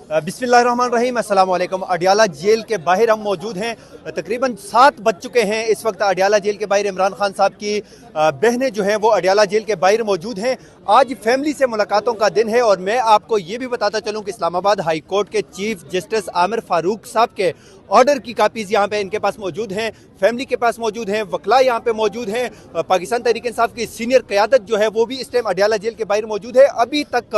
बिस्मिल्लाहिर्रहमानिर्रहीम, अस्सलाम वालेकुम। अडियाला जेल के बाहर हम मौजूद हैं। तकरीबन 7 बज चुके हैं। इस वक्त अडियाला जेल के बाहर इमरान खान साहब की बहनें जो हैं वो अडियाला जेल के बाहर मौजूद हैं। आज फैमिली से मुलाकातों का दिन है और मैं आपको ये भी बताता चलूँ कि इस्लामाबाद हाई कोर्ट के चीफ जस्टिस आमिर फारूक साहब के ऑर्डर की कापीज़ यहाँ पे इनके पास मौजूद हैं, फैमिली के पास मौजूद हैं, वकला यहाँ पे मौजूद हैं। पाकिस्तान तहरीक इंसाफ की सीनियर क़यादत जो है वो भी इस टाइम अडियाला जेल के बाहर मौजूद है। अभी तक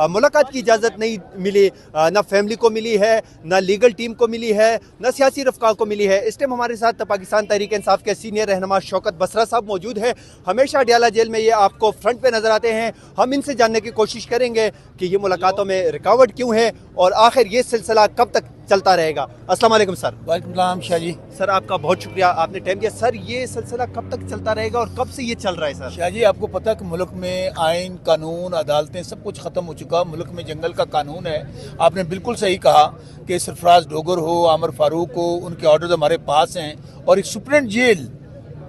मुलाकात की इजाज़त नहीं मिली, ना फैमिली को मिली है, ना लीगल टीम को मिली है, ना सियासी रफ़्का को मिली है। इस टाइम हमारे साथ पाकिस्तान तहरीक इंसाफ के सीनियर रहनुमा शौकत बसरा साहब मौजूद है। हमेशा अडियाला जेल में ये आपको फ्रंट पे नज़र आते हैं। हम इनसे जानने की कोशिश करेंगे कि ये मुलाकातों में रुकावट क्यों है और आखिर ये सिलसिला कब तक चलता रहेगा। अस्सलाम वालेकुम सर। वालेकुम सलाम शाह जी। सर आपका बहुत शुक्रिया, आपने टाइम दिया। सर ये सिलसिला कब तक चलता रहेगा और कब से ये चल रहा है सर? शाह जी, आपको पता है कि मुल्क में आइन, कानून, अदालतें सब कुछ ख़त्म हो चुका। मुल्क में जंगल का कानून है। आपने बिल्कुल सही कहा कि सरफराज डोगर हो, आमिर फारूक हो, उनके ऑर्डर हमारे पास हैं और एक सुप्रीम जेल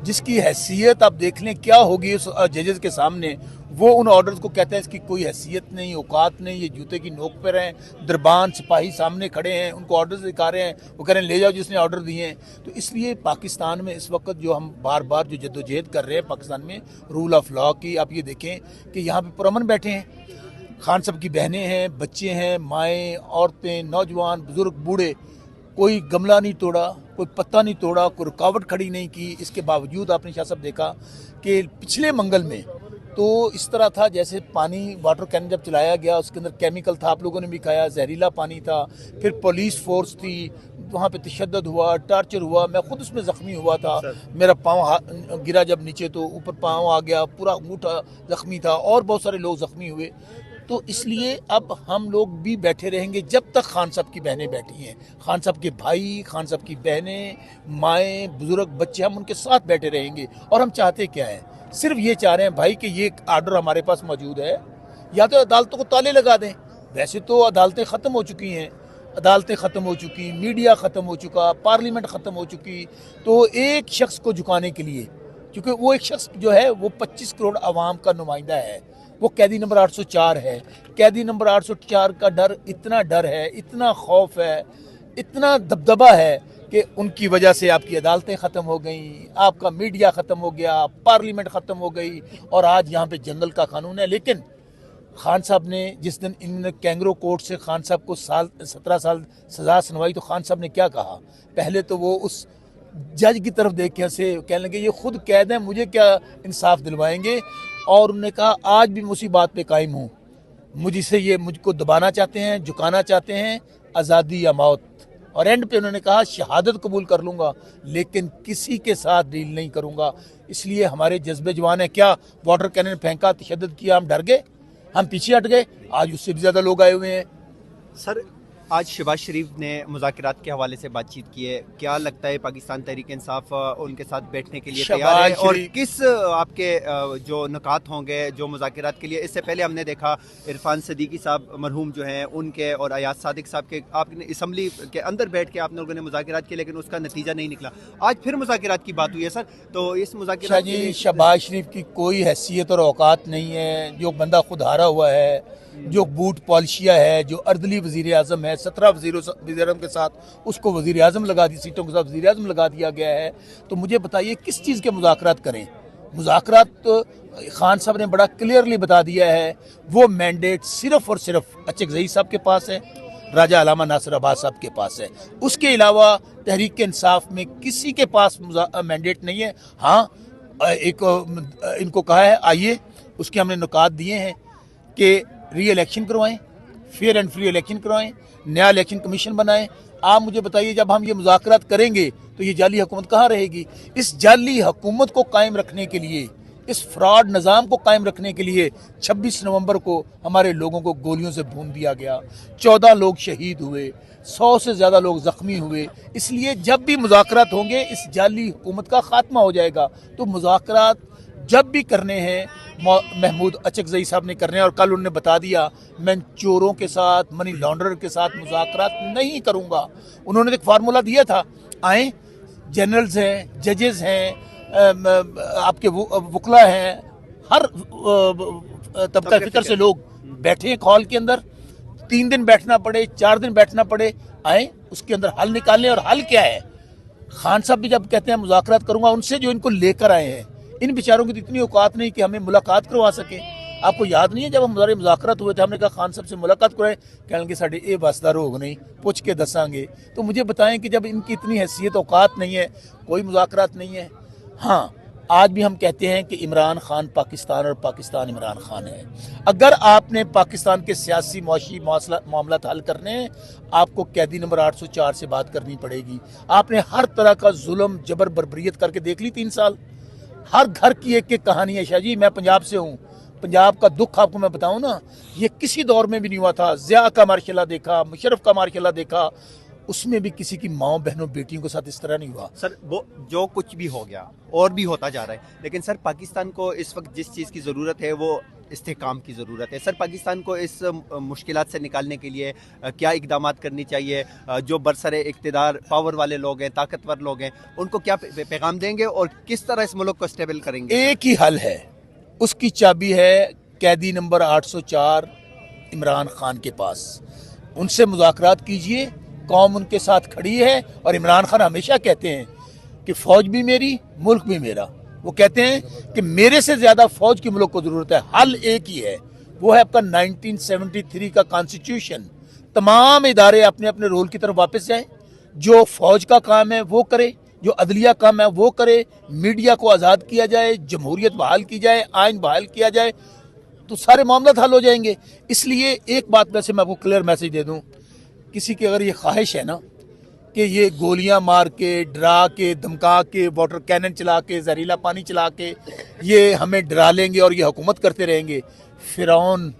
जिसकी हैसियत आप देख लें क्या होगी उस जजेस के सामने, वो उन ऑर्डर्स को कहते हैं इसकी कोई हैसियत नहीं, औकात नहीं, ये जूते की नोक पर हैं। दरबान सिपाही सामने खड़े हैं, उनको ऑर्डर्स दिखा रहे हैं, वो कह रहे हैं ले जाओ जिसने ऑर्डर दिए हैं। तो इसलिए पाकिस्तान में इस वक्त जो हम बार बार जो जद्दोजहद कर रहे हैं पाकिस्तान में रूल ऑफ लॉ की, आप ये देखें कि यहाँ पर पुरअमन बैठे हैं। खान साहब की बहनें हैं, बच्चे हैं, माएँ, औरतें, नौजवान, बुजुर्ग, बूढ़े, कोई गमला नहीं तोड़ा, कोई पत्ता नहीं तोड़ा, कोई रुकावट खड़ी नहीं की। इसके बावजूद आपने शाह साहब देखा कि पिछले मंगल में तो इस तरह था जैसे पानी, वाटर कैन जब चलाया गया उसके अंदर केमिकल था, आप लोगों ने भी खाया, जहरीला पानी था। फिर पुलिस फोर्स थी, वहाँ पे तशद्दुद हुआ, टॉर्चर हुआ। मैं खुद उसमें ज़ख्मी हुआ था। मेरा पाँव गिरा जब नीचे तो ऊपर पाँव आ गया, पूरा अंगूठा ज़ख्मी था और बहुत सारे लोग ज़ख्मी हुए। तो इसलिए अब हम लोग भी बैठे रहेंगे जब तक खान साहब की बहनें बैठी हैं। खान साहब के भाई, खान साहब की बहनें, माएँ, बुजुर्ग, बच्चे, हम उनके साथ बैठे रहेंगे। और हम चाहते क्या है, सिर्फ ये चाह रहे हैं भाई कि ये आर्डर हमारे पास मौजूद है, या तो अदालतों को ताले लगा दें। वैसे तो अदालतें ख़त्म हो चुकी हैं, अदालतें ख़त्म हो चुकी, मीडिया ख़त्म हो चुका, पार्लियामेंट ख़त्म हो चुकी। तो एक शख्स को झुकाने के लिए, क्योंकि वो एक शख्स जो है वो 25 करोड़ आवाम का नुमाइंदा है, वो कैदी नंबर 804 है। कैदी नंबर 804 का डर है, इतना खौफ है, इतना दबदबा है कि उनकी वजह से आपकी अदालतें ख़त्म हो गई, आपका मीडिया ख़त्म हो गया, पार्लियामेंट ख़त्म हो गई और आज यहाँ पे जंगल का कानून है। लेकिन खान साहब ने जिस दिन इन कैंगरो कोर्ट से खान साहब को 17 साल सज़ा सुनवाई, तो खान साहब ने क्या कहा? पहले तो वो उस जज की तरफ देख के से कहने लगे ये खुद कैद हैं, मुझे क्या इंसाफ दिलवाएंगे। और उन्होंने कहा आज भी मैं उसी बात पे कायम हूँ, मुझसे ये मुझको दबाना चाहते हैं, झुकाना चाहते हैं, आज़ादी या मौत। और एंड पे उन्होंने कहा शहादत कबूल कर लूँगा लेकिन किसी के साथ डील नहीं करूँगा। इसलिए हमारे जज्बे जवान है। क्या वाटर कैनन फेंका, तशद्दुद किया, हम डर गए, हम पीछे हट गए? आज उससे भी ज़्यादा लोग आए हुए हैं। सर आज शहबाज शरीफ ने मुज़ाकरात के हवाले से बातचीत की है, क्या लगता है पाकिस्तान तहरीक इंसाफ उनके साथ बैठने के लिए तैयार है? और किस आपके जो नुकात होंगे जो मुज़ाकरात के लिए? इससे पहले हमने देखा इरफान सदीकी साहब मरहूम जो हैं उनके और अयाज सादिक साहब के आपने असम्बली के अंदर बैठ के आप लोगों ने मुज़ाकरात किए लेकिन उसका नतीजा नहीं निकला। आज फिर मुज़ाकरात की बात हुई है सर, तो इस मुज़ाकरात जी शहबाज शरीफ की कोई हैसियत और औकात नहीं है। जो बंदा खुद हारा हुआ है, जो बूट पॉलिशिया है, जो अर्दली वज़ीर आज़म है, 17 वज़ीर आज़म के साथ उसको वज़ीर आज़म लगा दी, सीटों के साथ वज़ीर आज़म लगा दिया गया है। तो मुझे बताइए किस चीज़ के मुज़ाकरात करें? मुज़ाकरात तो खान साहब ने बड़ा क्लियरली बता दिया है, वो मैंडेट सिर्फ़ और सिर्फ अचकज़ई साहब के पास है, राजा अलामा नासिर अब्बास साहब के पास है। उसके अलावा तहरीक इंसाफ में किसी के पास मैंडेट नहीं है। हाँ, एक इनको कहा है आइए, उसके हमने नुकात दिए हैं कि री इलेक्शन करवाएं, फेयर एंड फ्री इलेक्शन करवाएं, नया इलेक्शन कमीशन बनाएं। आप मुझे बताइए जब हम ये मुज़ाकरात करेंगे तो ये जाली हुकूमत कहाँ रहेगी? इस जाली हुकूमत को कायम रखने के लिए, इस फ्रॉड निज़ाम को कायम रखने के लिए 26 नवंबर को हमारे लोगों को गोलियों से भून दिया गया, 14 लोग शहीद हुए, 100 से ज़्यादा लोग ज़ख्मी हुए। इसलिए जब भी मुज़ाकरात होंगे इस जाली हुकूमत का ख़ात्मा हो जाएगा। तो मुज़ाकरात जब भी करने हैं महमूद अचकज़ई साहब ने करने हैं, और कल उन्होंने बता दिया मैं चोरों के साथ, मनी लॉन्ड्रर के साथ मुज़ाकरात नहीं करूँगा। उन्होंने एक फार्मूला दिया था, आए जनरल्स हैं, जजेस हैं, आपके वकला हैं, हर तबका फिक्र से लोग बैठे हैं हॉल के अंदर, 3 दिन बैठना पड़े, 4 दिन बैठना पड़े, आए उसके अंदर हल निकालें। और हल क्या है? खान साहब भी जब कहते हैं मुज़ाकरात करूंगा, उनसे जो इनको लेकर आए हैं, इन बेचारों की तो इतनी औकात नहीं कि हमें मुलाकात करवा सके। आपको याद नहीं है जब हमारे मुज़ाकरात हुए थे, हमने कहा खान साहब से मुलाकात कराएं, कहने लगे साढ़े ये बसदा रोग नहीं, पूछ के दसांगे। तो मुझे बताएं कि जब इनकी इतनी हैसियत औकात नहीं है, कोई मुज़ाकरात नहीं है। हाँ, आज भी हम कहते हैं कि इमरान खान पाकिस्तान और पाकिस्तान इमरान खान है। अगर आपने पाकिस्तान के सियासी मुआशी मामला हल करने हैं, आपको कैदी नंबर 804 से बात करनी पड़ेगी। आपने हर तरह का जुल्म जबर बर्बरियत करके देख ली 3 साल। हर घर की एक एक कहानी है। शाह जी, मैं पंजाब से हूँ, पंजाब का दुख आपको मैं बताऊँ ना, ये किसी दौर में भी नहीं हुआ था। ज़िया का मार्शला देखा, मुशर्रफ का मार्शला देखा, उसमें भी किसी की माँ बहनों बेटियों के साथ इस तरह नहीं हुआ। सर वो जो कुछ भी हो गया और भी होता जा रहा है, लेकिन सर पाकिस्तान को इस वक्त जिस चीज़ की ज़रूरत है वो इस्तेहकाम की ज़रूरत है। सर पाकिस्तान को इस मुश्किलात से निकालने के लिए क्या इकदामात करनी चाहिए? जो बरसरे इक़्तिदार पावर वाले लोग हैं, ताकतवर लोग हैं, उनको क्या पैगाम देंगे और किस तरह इस मुल्क को स्टेबल करेंगे? एक ही हल है, उसकी चाबी है कैदी नंबर 804 इमरान खान के पास। उनसे मुज़ाकरात कीजिए, कौम उनके साथ खड़ी है। और इमरान खान हमेशा कहते हैं कि फ़ौज भी मेरी, मुल्क भी मेरा। वो कहते हैं कि मेरे से ज़्यादा फ़ौज की मुल्क को ज़रूरत है। हल एक ही है, वो है आपका 1973 का कॉन्स्टिट्यूशन। तमाम इदारे अपने अपने रोल की तरफ वापस जाएं। जो फ़ौज का काम है वो करे, जो अदलिया काम है वो करे, मीडिया को आज़ाद किया जाए, जमहूरियत बहाल की जाए, आइन बहाल किया जाए, तो सारे मामला हल हो जाएंगे। इसलिए एक बात वैसे मैं आपको क्लियर मैसेज दे दूं, किसी की अगर ये ख्वाहिश है ना कि ये गोलियां मार के, डरा के, धमका के, वाटर कैनन चला के, जहरीला पानी चला के ये हमें डरा लेंगे और ये हुकूमत करते रहेंगे। फिरौन,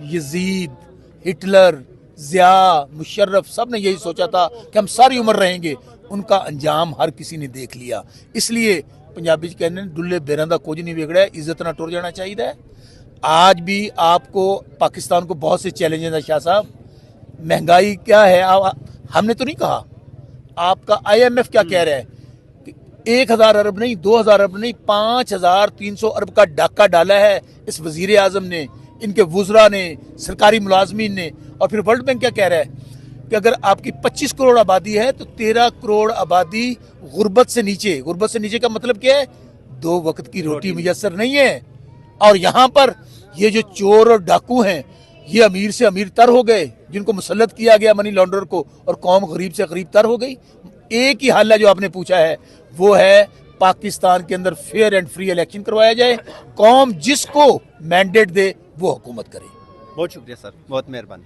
यजीद, हिटलर, ज़िया, मुशर्रफ, सब ने यही सोचा था कि हम सारी उम्र रहेंगे। उनका अंजाम हर किसी ने देख लिया। इसलिए पंजाबी कहते हैं डुल्ले बेरां दा कुछ नहीं बिगड़ा, इज्जत ना टुर जाना चाहिए। आज भी आपको पाकिस्तान को बहुत से चैलेंजेस है शाह साहब। महंगाई क्या है हमने तो नहीं कहा, आपका IMF क्या कह रहा है कि 1000 अरब नहीं, 2000 अरब नहीं, 5300 अरब का डाका डाला है इस वजीर आजम ने, इनके वुज़रा ने, सरकारी मुलाजमीन ने। और फिर वर्ल्ड बैंक क्या कह रहा है कि अगर आपकी 25 करोड़ आबादी है तो 13 करोड़ आबादी गुर्बत से नीचे। गुर्बत से नीचे का मतलब क्या है? 2 वक्त की रोटी मुयस्सर नहीं है। और यहाँ पर ये जो चोर और डाकू हैं, ये अमीर से अमीर तर हो गए, जिनको मुसल्लत किया गया मनी लॉन्ड्रर को, और कौम गरीब से गरीब तर हो गई। एक ही हल है जो आपने पूछा है, वो है पाकिस्तान के अंदर फेयर एंड फ्री इलेक्शन करवाया जाए। कौम जिसको मैंडेट दे वो हुकूमत करे। बहुत शुक्रिया सर, बहुत मेहरबानी।